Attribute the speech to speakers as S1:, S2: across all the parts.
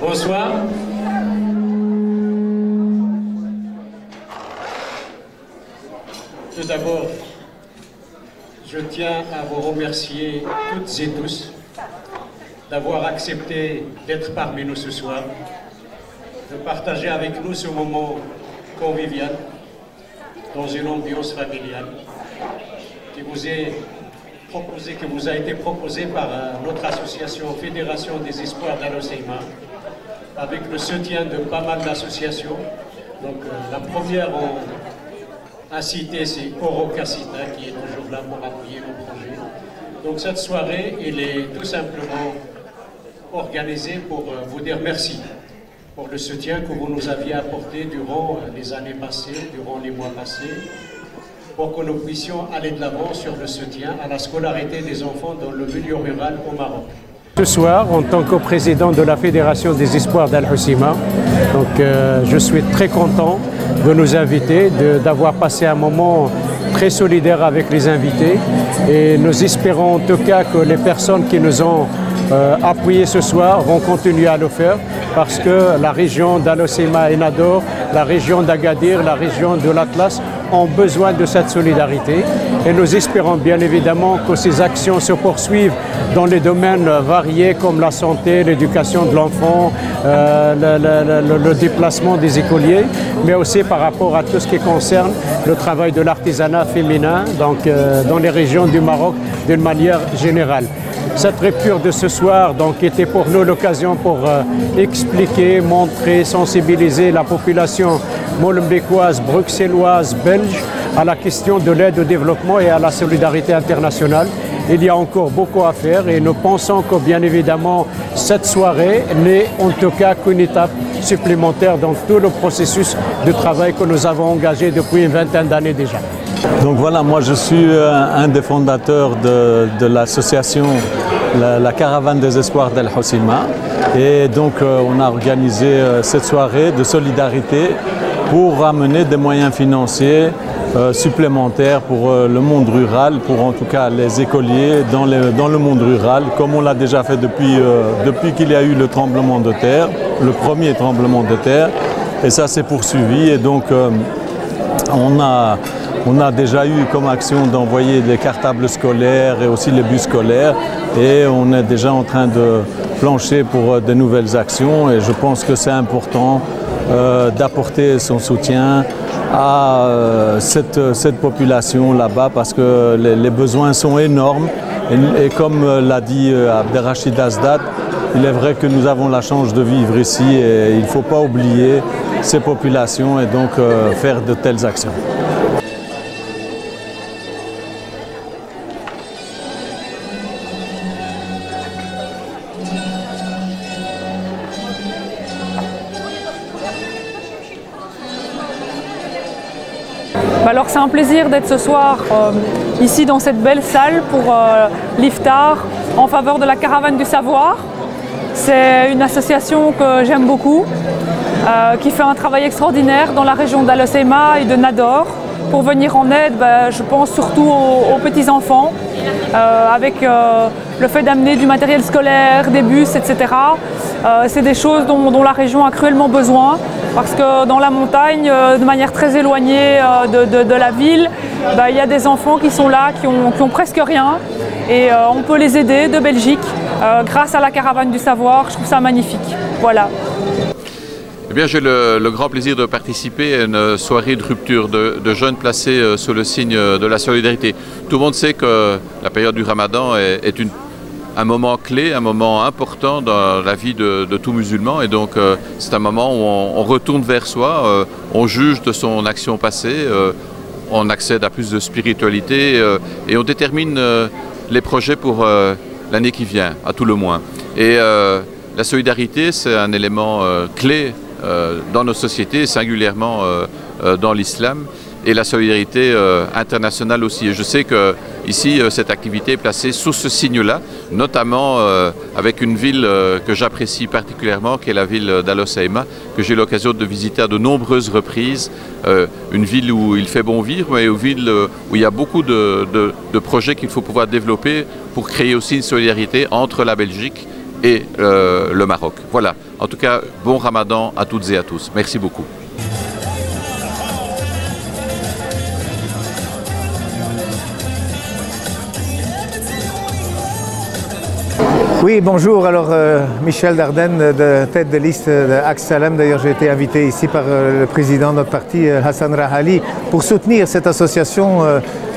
S1: Bonsoir. Tout d'abord, je tiens à vous remercier toutes et tous d'avoir accepté d'être parmi nous ce soir, de partager avec nous ce moment convivial dans une ambiance familiale qui vous a été proposé par notre association Fédération des Espoirs d'Al-Hoceima, avec le soutien de pas mal d'associations. Donc la première à citer, c'est Orocasita qui est toujours là pour appuyer le projet. Donc cette soirée, elle est tout simplement organisée pour vous dire merci pour le soutien que vous nous aviez apporté durant les années passées, durant les mois passés, pour que nous puissions aller de l'avant sur le soutien à la scolarité des enfants dans le milieu rural au Maroc.
S2: Ce soir, en tant que président de la Fédération des Espoirs d'Al-Hoceima, je suis très content de nous inviter, d'avoir passé un moment très solidaire avec les invités, et nous espérons en tout cas que les personnes qui nous ont appuyés ce soir vont continuer à le faire, parce que la région d'Al-Hoceima et Nador, la région d'Agadir, la région de l'Atlas ont besoin de cette solidarité, et nous espérons bien évidemment que ces actions se poursuivent dans les domaines variés comme la santé, l'éducation de l'enfant, le déplacement des écoliers, mais aussi par rapport à tout ce qui concerne le travail de l'artisanat féminin dans les régions du Maroc d'une manière générale. Cette rupture de ce soir était pour nous l'occasion pour expliquer, montrer, sensibiliser la population molenbeekoise, bruxelloise, belge à la question de l'aide au développement et à la solidarité internationale. Il y a encore beaucoup à faire, et nous pensons que bien évidemment cette soirée n'est en tout cas qu'une étape supplémentaire dans tout le processus de travail que nous avons engagé depuis une vingtaine d'années déjà.
S3: Donc voilà, moi je suis un des fondateurs de l'association la Caravane des Espoirs d'Al-Hoceima, et donc on a organisé cette soirée de solidarité pour amener des moyens financiers supplémentaires pour le monde rural, pour en tout cas les écoliers dans le monde rural, comme on l'a déjà fait depuis qu'il y a eu le tremblement de terre, le premier tremblement de terre, et ça s'est poursuivi, et donc on a déjà eu comme action d'envoyer des cartables scolaires et aussi les bus scolaires, et on est déjà en train de plancher pour de nouvelles actions, et je pense que c'est important d'apporter son soutien à cette population là-bas, parce que les besoins sont énormes, et comme l'a dit Abderrachid Asdat, il est vrai que nous avons la chance de vivre ici, et il ne faut pas oublier ces populations et donc faire de telles actions.
S4: Alors c'est un plaisir d'être ce soir ici dans cette belle salle pour l'Iftar en faveur de la Caravane du Savoir. C'est une association que j'aime beaucoup, qui fait un travail extraordinaire dans la région d'Al-Hoceima et de Nador pour venir en aide, je pense surtout aux petits-enfants, avec le fait d'amener du matériel scolaire, des bus, etc. C'est des choses dont la région a cruellement besoin, parce que dans la montagne, de manière très éloignée de la ville, il y a des enfants qui sont là, qui ont presque rien, et on peut les aider de Belgique grâce à la Caravane du Savoir. Je trouve ça magnifique. Voilà.
S5: Eh bien, j'ai le grand plaisir de participer à une soirée de rupture de jeunes placés sous le signe de la solidarité. Tout le monde sait que la période du Ramadan est un moment clé, un moment important dans la vie de tout musulman, et donc c'est un moment où on retourne vers soi, on juge de son action passée, on accède à plus de spiritualité et on détermine les projets pour l'année qui vient, à tout le moins. Et la solidarité, c'est un élément clé dans nos sociétés, singulièrement dans l'islam. et la solidarité internationale aussi. Et je sais que ici, cette activité est placée sous ce signe-là, notamment avec une ville que j'apprécie particulièrement, qui est la ville d'Al Hoceima, que j'ai eu l'occasion de visiter à de nombreuses reprises. Une ville où il fait bon vivre, mais une ville où il y a beaucoup de projets qu'il faut pouvoir développer pour créer aussi une solidarité entre la Belgique et le Maroc. Voilà, en tout cas, bon Ramadan à toutes et à tous. Merci beaucoup.
S6: Oui, bonjour. Alors, Michel Dardenne, de tête de liste de Axe Salem. D'ailleurs, j'ai été invité ici par le président de notre parti, Hassan Rahali, pour soutenir cette association,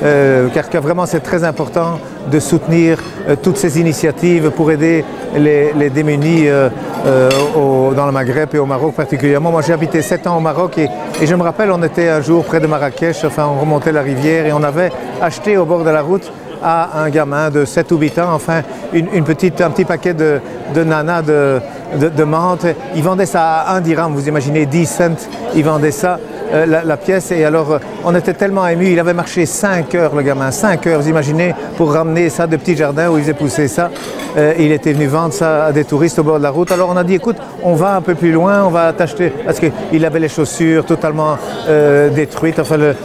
S6: car vraiment c'est très important de soutenir toutes ces initiatives pour aider les démunis dans le Maghreb et au Maroc particulièrement. Moi, j'ai habité 7 ans au Maroc et je me rappelle, on était un jour près de Marrakech, enfin, on remontait la rivière et on avait acheté au bord de la route à un gamin de 7 ou 8 ans, enfin un petit paquet de nana de menthe. Ils vendaient ça à 1 dirham, vous imaginez, 10 cents, ils vendaient ça, la pièce. Et alors on était tellement émus, il avait marché 5 heures le gamin, 5 heures, vous imaginez, pour ramener ça de petits jardins où ils faisaient pousser ça. Il était venu vendre ça à des touristes au bord de la route. Alors on a dit, écoute, on va un peu plus loin, on va t'acheter, parce qu'il avait les chaussures totalement détruites, enfin le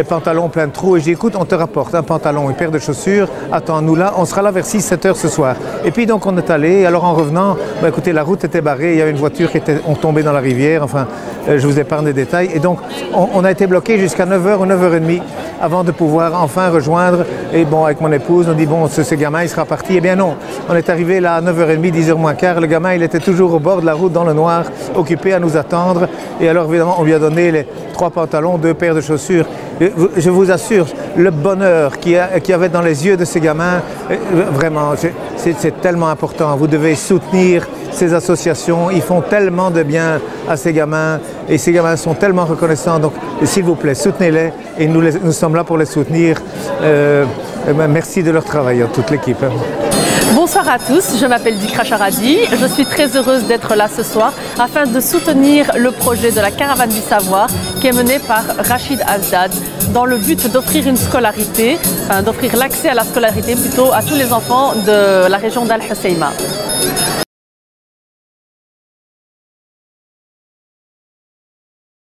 S6: pantalon plein de trous. Et j'ai dit, écoute, on te rapporte un pantalon, une paire de chaussures, attends-nous là, on sera là vers 6-7 heures ce soir. Et puis donc on est allé, et alors en revenant, écoutez, la route était barrée, il y avait une voiture qui était tombée dans la rivière, enfin, je vous épargne les détails. Et donc on a été bloqué jusqu'à 9h ou 9h30 avant de pouvoir enfin rejoindre. Et bon, avec mon épouse, on dit, bon, ce gamin, il sera parti. Eh bien non, on est arrivé là à 9h30, 10h moins quart, le gamin, il était toujours au bord de la route dans le noir, occupé à nous attendre. Et alors évidemment, on lui a donné les 3 pantalons, 2 paires de chaussures. Je vous assure, le bonheur qu'il y avait dans les yeux de ces gamins, vraiment, c'est tellement important. Vous devez soutenir ces associations, ils font tellement de bien à ces gamins et ces gamins sont tellement reconnaissants. Donc, s'il vous plaît, soutenez-les et nous sommes là pour les soutenir. Merci de leur travail, toute l'équipe.
S7: Bonsoir à tous, je m'appelle Dikra Charadi, je suis très heureuse d'être là ce soir afin de soutenir le projet de la Caravane du Savoir qui est mené par Rachid Azdad dans le but d'offrir une scolarité, enfin d'offrir l'accès à la scolarité plutôt à tous les enfants de la région d'Al Hoceima.